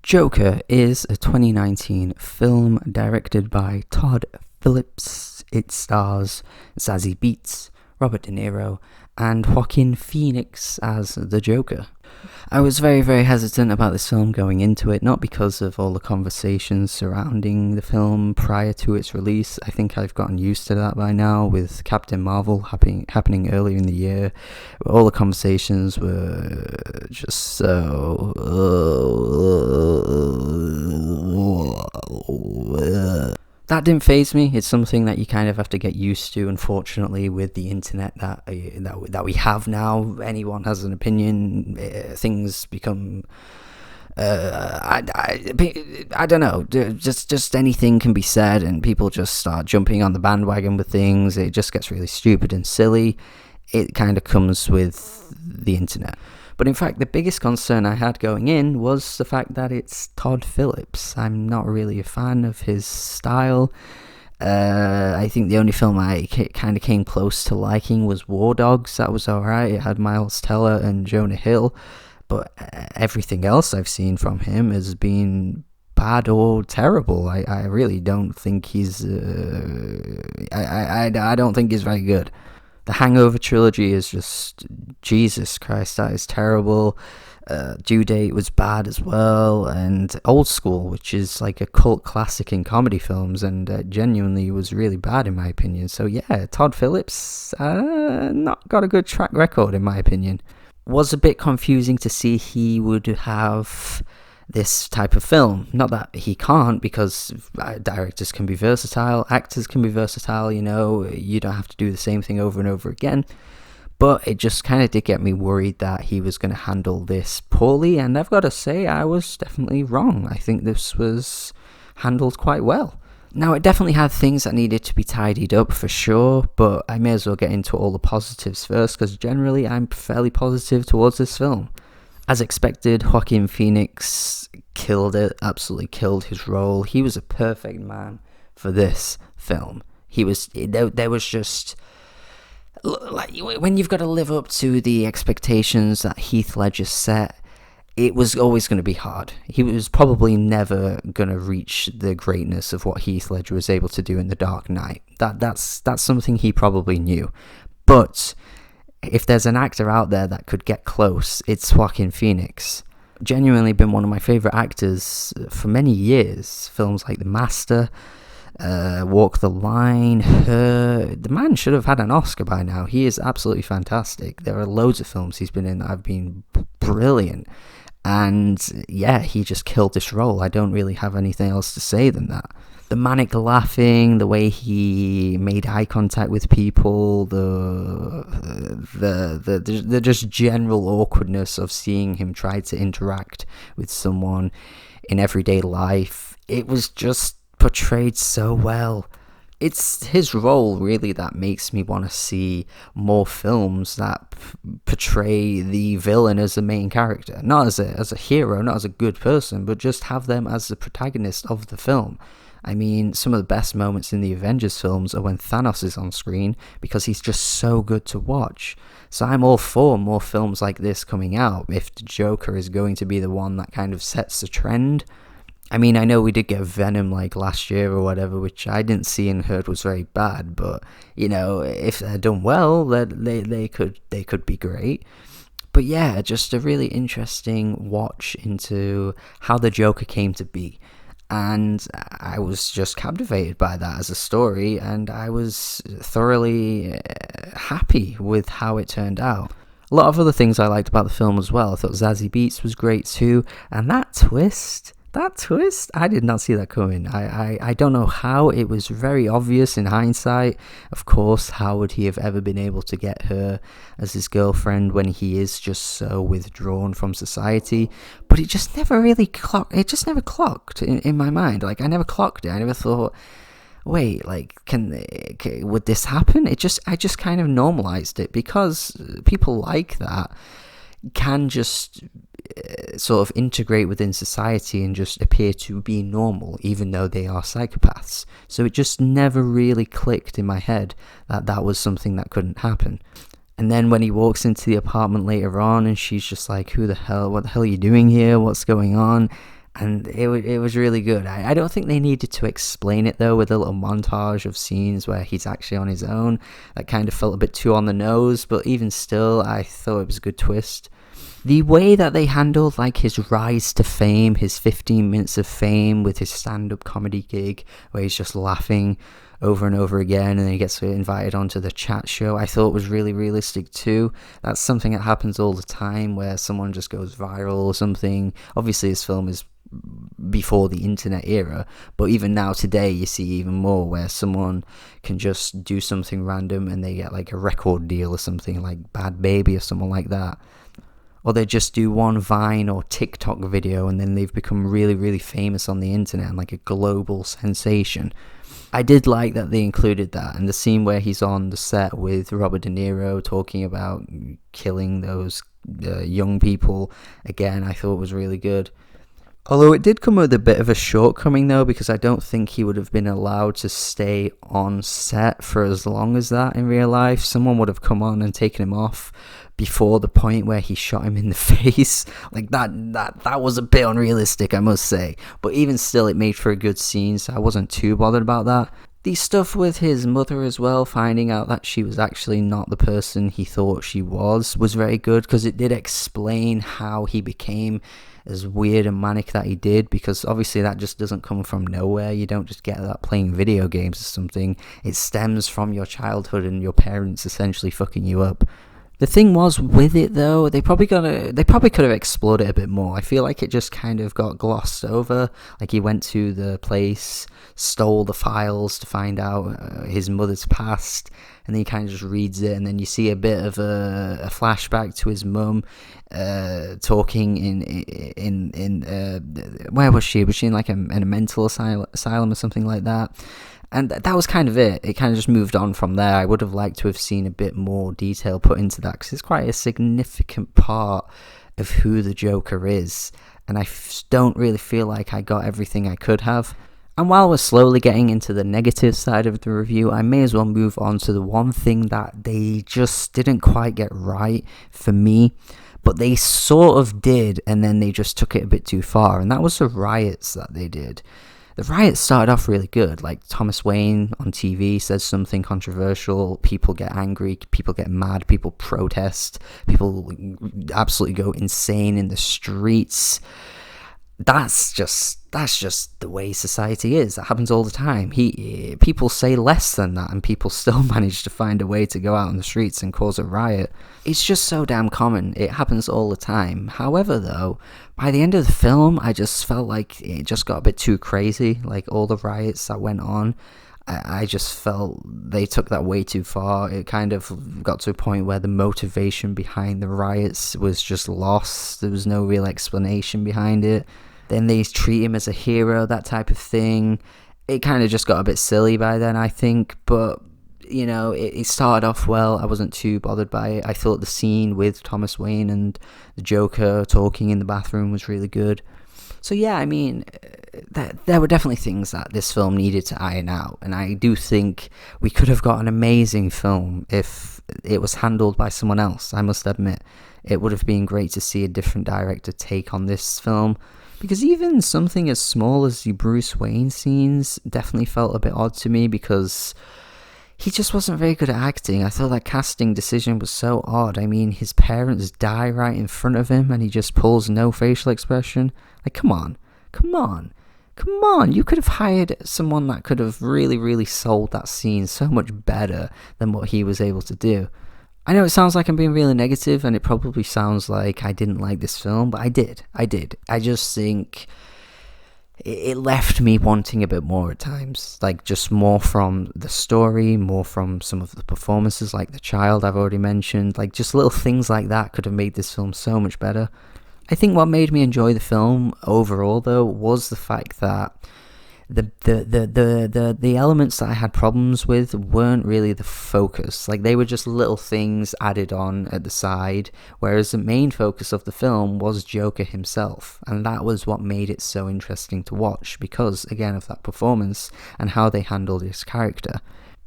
Joker is a 2019 film directed by Todd Philips. It stars Zazie Beetz, Robert De Niro, and Joaquin Phoenix as the Joker. I was very, very hesitant about this film going into it, not because of all the conversations surrounding the film prior to its release. I think I've gotten used to that by now, with Captain Marvel happening earlier in the year. All the conversations were just so... That didn't faze me. It's something that you kind of have to get used to, unfortunately, with the internet that we have now. Anyone has an opinion, things become... I don't know, just anything can be said, and people just start jumping on the bandwagon with things. It just gets really stupid and silly. It kind of comes with the internet. But in fact, the biggest concern I had going in was the fact that it's Todd Phillips. I'm not really a fan of his style. I think the only film I kind of came close to liking was War Dogs. That was alright. It had Miles Teller and Jonah Hill. But everything else I've seen from him has been bad or terrible. I really don't think he's... I don't think he's very good. The Hangover trilogy is just, Jesus Christ, that is terrible. Due Date was bad as well, and Old School, which is like a cult classic in comedy films, and genuinely was really bad in my opinion. So yeah, Todd Phillips, not got a good track record in my opinion. Was a bit confusing to see he would have this type of film. Not that he can't, because directors can be versatile, actors can be versatile, you don't have to do the same thing over and over again. But it just kind of did get me worried that he was going to handle this poorly, and I've got to say I was definitely wrong. I think this was handled quite well. Now, it definitely had things that needed to be tidied up for sure, but I may as well get into all the positives first, because generally I'm fairly positive towards this film. As expected, Joaquin Phoenix killed it, absolutely killed his role. He was a perfect man for this film. There was just... like, when you've got to live up to the expectations that Heath Ledger set, it was always going to be hard. He was probably never going to reach the greatness of what Heath Ledger was able to do in The Dark Knight. That's something he probably knew. But if there's an actor out there that could get close, it's Joaquin Phoenix. Genuinely been one of my favourite actors for many years. Films like The Master, Walk the Line, Her. The man should have had an Oscar by now. He is absolutely fantastic. There are loads of films he's been in that have been brilliant. And yeah, he just killed this role. I don't really have anything else to say than that. The manic laughing, the way he made eye contact with people, the just general awkwardness of seeing him try to interact with someone in everyday life, it was just portrayed so well. It's his role really that makes me want to see more films that portray the villain as the main character, not as a hero, not as a good person, but just have them as the protagonist of the film. I mean, some of the best moments in the Avengers films are when Thanos is on screen, because he's just so good to watch. So I'm all for more films like this coming out, if the Joker is going to be the one that kind of sets the trend. I mean, I know we did get Venom like last year or whatever, which I didn't see and heard was very bad, but if they're done well, they could be great. But yeah, just a really interesting watch into how the Joker came to be. And I was just captivated by that as a story, and I was thoroughly happy with how it turned out. A lot of other things I liked about the film as well. I thought Zazie Beetz was great too, and that twist, I did not see that coming. I don't know how. It was very obvious in hindsight. Of course, how would he have ever been able to get her as his girlfriend when he is just so withdrawn from society? But it just never really clocked. It just never clocked in my mind. Like, I never clocked it. I never thought, wait, like, would this happen? I just kind of normalized it, because people like that can just sort of integrate within society and just appear to be normal, even though they are psychopaths. So it just never really clicked in my head that that was something that couldn't happen. And then when he walks into the apartment later on, and she's just like, what the hell are you doing here? What's going on? And it was really good. I don't think they needed to explain it though, with a little montage of scenes where he's actually on his own. That kind of felt a bit too on the nose, but even still, I thought it was a good twist. The way that they handled like his rise to fame, his 15 minutes of fame with his stand-up comedy gig, where he's just laughing over and over again, and then he gets invited onto the chat show, I thought was really realistic too. That's something that happens all the time, where someone just goes viral or something. Obviously this film is before the internet era, but even now today you see even more, where someone can just do something random and they get like a record deal or something, like Bad Baby or someone like that. Or they just do one Vine or TikTok video and then they've become really, really famous on the internet and like a global sensation. I did like that they included that, and the scene where he's on the set with Robert De Niro talking about killing those young people, again, I thought was really good. Although it did come with a bit of a shortcoming though, because I don't think he would have been allowed to stay on set for as long as that in real life. Someone would have come on and taken him off before the point where he shot him in the face. Like that was a bit unrealistic, I must say. But even still, it made for a good scene, so I wasn't too bothered about that. The stuff with his mother as well, finding out that she was actually not the person he thought she was very good, because it did explain how he became as weird and manic that he did, because obviously that just doesn't come from nowhere. You don't just get that playing video games or something. It stems from your childhood and your parents essentially fucking you up. The thing was with it though, they probably could have explored it a bit more. I feel like it just kind of got glossed over. Like he went to the place, stole the files to find out his mother's past, and then he kind of just reads it, and then you see a bit of a flashback to his mum talking in where was she? Was she in like in a mental asylum or something like that? And that was kind of it. It kind of just moved on from there. I would have liked to have seen a bit more detail put into that, because it's quite a significant part of who the Joker is. And I don't really feel like I got everything I could have. And while we're slowly getting into the negative side of the review, I may as well move on to the one thing that they just didn't quite get right for me. But they sort of did, and then they just took it a bit too far. And that was the riots that they did. The riots started off really good. Like Thomas Wayne on TV says something controversial, people get angry, people get mad, people protest, people absolutely go insane in the streets. That's just the way society is. That happens all the time. People say less than that, and people still manage to find a way to go out on the streets and cause a riot. It's just so damn common. It happens all the time. However, though, by the end of the film, I just felt like it just got a bit too crazy. Like all the riots that went on, I just felt they took that way too far. It kind of got to a point where the motivation behind the riots was just lost. There was no real explanation behind it. Then they treat him as a hero, that type of thing. It kind of just got a bit silly by then, I think. But, you know, it started off well. I wasn't too bothered by it. I thought the scene with Thomas Wayne and the Joker talking in the bathroom was really good. So yeah, I mean, there were definitely things that this film needed to iron out. And I do think we could have got an amazing film if it was handled by someone else, I must admit. It would have been great to see a different director take on this film. Because even something as small as the Bruce Wayne scenes definitely felt a bit odd to me, because he just wasn't very good at acting. I thought that casting decision was so odd. I mean, his parents die right in front of him and he just pulls no facial expression. Like, come on. You could have hired someone that could have really, really sold that scene so much better than what he was able to do. I know it sounds like I'm being really negative, and it probably sounds like I didn't like this film, but I did. I just think it left me wanting a bit more at times. Like, just more from the story, more from some of the performances, like the child I've already mentioned. Like, just little things like that could have made this film so much better. I think what made me enjoy the film overall, though, was the fact that the elements that I had problems with weren't really the focus. Like, they were just little things added on at the side, whereas the main focus of the film was Joker himself, and that was what made it so interesting to watch, because again of that performance and how they handled his character.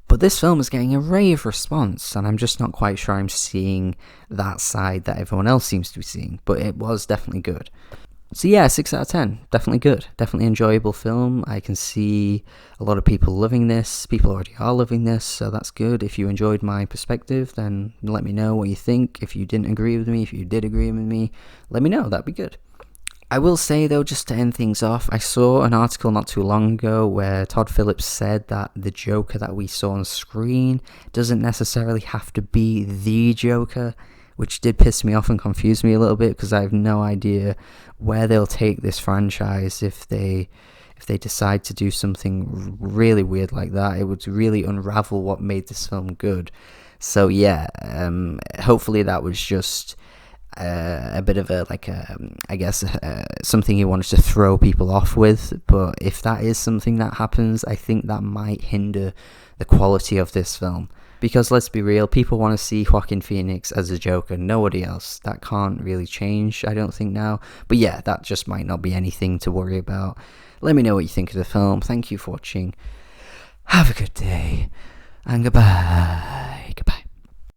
But this film is getting a rave response, and I'm just not quite sure I'm seeing that side that everyone else seems to be seeing, but it was definitely good. So yeah, 6 out of 10. Definitely good. Definitely enjoyable film. I can see a lot of people loving this. People already are loving this, so that's good. If you enjoyed my perspective, then let me know what you think. If you didn't agree with me, if you did agree with me, let me know. That'd be good. I will say though, just to end things off, I saw an article not too long ago where Todd Phillips said that the Joker that we saw on screen doesn't necessarily have to be the Joker, which did piss me off and confuse me a little bit because I have no idea where they'll take this franchise if they decide to do something really weird like that. It would really unravel what made this film good. So yeah, hopefully that was just a bit of I guess something he wanted to throw people off with. But if that is something that happens, I think that might hinder the quality of this film. Because let's be real, people want to see Joaquin Phoenix as a Joker, nobody else. That can't really change, I don't think, now. But yeah, that just might not be anything to worry about. Let me know what you think of the film. Thank you for watching. Have a good day, and goodbye.